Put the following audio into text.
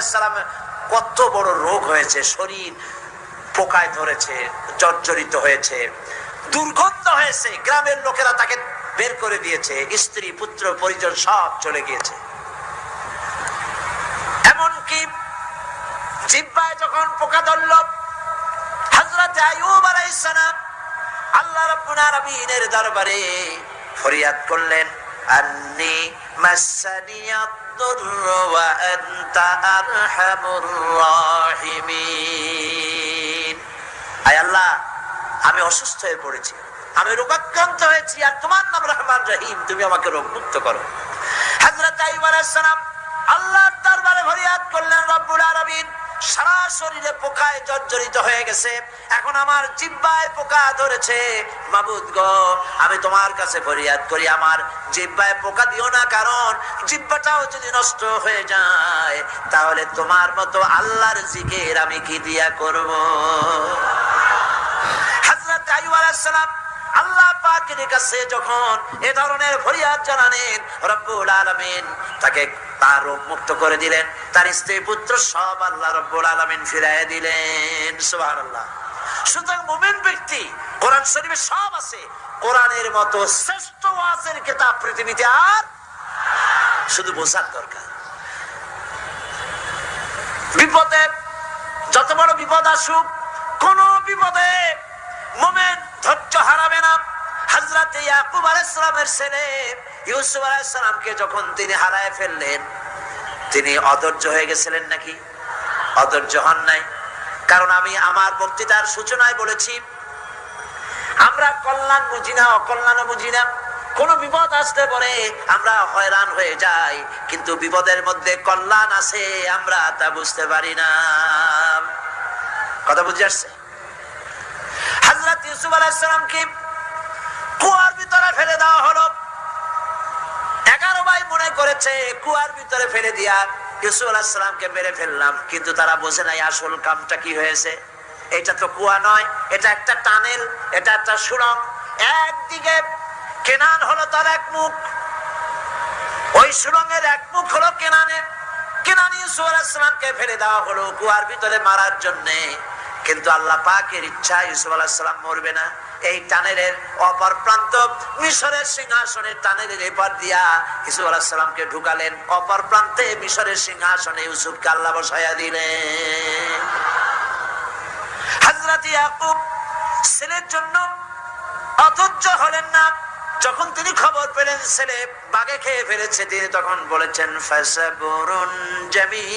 আলাইহিস সালামের কত বড় রোগ হয়েছে, শরীর পোকায় ধরেছে, জর্জরিত হয়েছে, দুর্গন্ধ হয়েছে, গ্রামের লোকেরা তাকে বের করে দিয়েছে, স্ত্রী পুত্র পরিজন সব চলে গিয়েছে। এমনকি জিহ্বায় যখন পোকা ধরল, হযরত আইয়ুব আলাইহিস সালাম আল্লাহ রাব্বুল আলামিনের দরবারে ফরিয়াদ করলেন, আন্নী মাসানিয়াদ দুরর ওয়া আনতা আরহামুর রাহিমিন। আয় আল্লাহ, আমি অসুস্থ হয়ে পড়েছি, আমি রোগাক্রান্ত হয়েছি, আর তোমার নাম রহমান রহিম, তুমি আমাকে রোগ মুক্ত করো। হযরত আইয়ুব আলাইহিস সালাম আল্লাহর দরবারে ফরিয়াদ করলেন, রব্বুল আলামিন সারা শরীরে পোকায় জর্জরিত হয়ে গেছে, এখন আমার জিহ্বায় পোকা ধরেছে, মাবুদ গো আমি তোমার কাছে ফরিয়াদ করি, আমার জিহ্বায় পোকা দিও না, কারণ জিহ্বাটাও যদি নষ্ট হয়ে যায় তাহলে তোমার মতো আল্লাহর জিকির আমি কি দিয়া করব। হযরত আইয়ুব আলাইহিস সালাম আল্লাহ পাকের কাছে যখন এ ধরনের ফরিয়াদ জানালেন, রব্বুল আলামিন তাকে তার রোগ মুক্ত করে দিলেন, তার স্ত্রী পুত্র সব আল্লাহ রব্বুল আলামিন ফিরাইয়া দিলেন। সুবহানাল্লাহ। সুতরাং মুমিন ব্যক্তি, কোরআন শরীফে সব আছে, কোরআনের মতো শ্রেষ্ঠ ওয়াজের কিতাব পৃথিবীতে আর শুধু বোঝার দরকার। বিপদে যত বড় বিপদ আসুক, কোন বিপদে মুমিন ধৈর্য হারাবে না। হযরত ইয়াকুব আলাইহিস সালামের ছেলে ইউসুফ আলাইহিস সালামকে যখন তিনি হারায় ফেললেন, তিনি অধৈর্য হয়ে গেছিলেন নাকি? অধৈর্য হন নাই। কারণ আমি আমার বক্তৃতার সূচনায় বলেছি, আমরা কল্যাণ বুঝি না, অকল্যাণও বুঝি না। কোন বিপদ আসতে পরে আমরা হয়রান হয়ে যাই, কিন্তু বিপদের মধ্যে কল্যাণ আছে আমরা তা বুঝতে পারি না। কথা বুঝে আসছে? হযরত ইউসুফ আলাইহিস সালামকে কুয়ার ভিতরে ফেলে দেওয়া হলো। 11 ভাই মনে করেছে কুয়ার ভিতরে ফেলে দিয়া ইউসুফ আলাইহিস সালামকে মেরে ফেললাম, কিন্তু তারা বোঝে নাই আসল কামটা কি হয়েছে। এটা তো কুয়া নয়, এটা একটা টানেল, এটা একটা সুড়ঙ্গ। একদিকে কেনান হলো তার এক মুখ, ওই সুড়ঙ্গের এক মুখ হলো কেনানের। কেনান ইউসুফ আলাইহিস সালামকে ফেলে দেওয়া হলো কুয়ার ভিতরে মারার জন্যে, কিন্তু আল্লাহ পাকের ইচ্ছা ইউসুফ আলাইহিস সালাম মরবে না। এই টানেলের অপর প্রান্ত মিশরের সিংহাসনের টানেলের এপার দিয়া ইউসুফ আলাইহিস সালামকে ঢুকালেন, অপর প্রান্তে মিশরের সিংহাসনে ইউসুফকে আল্লাহ বসায়া দিলেন। হযরত ইয়াকুব ছেলের জন্য অধৈর্য হলেন না। যখন তিনি খবর পেলেন ছেলে বাঘে খেয়ে ফেলেছে, তিনি তখন বলেছেন, ফাসাবুরুন জামিল।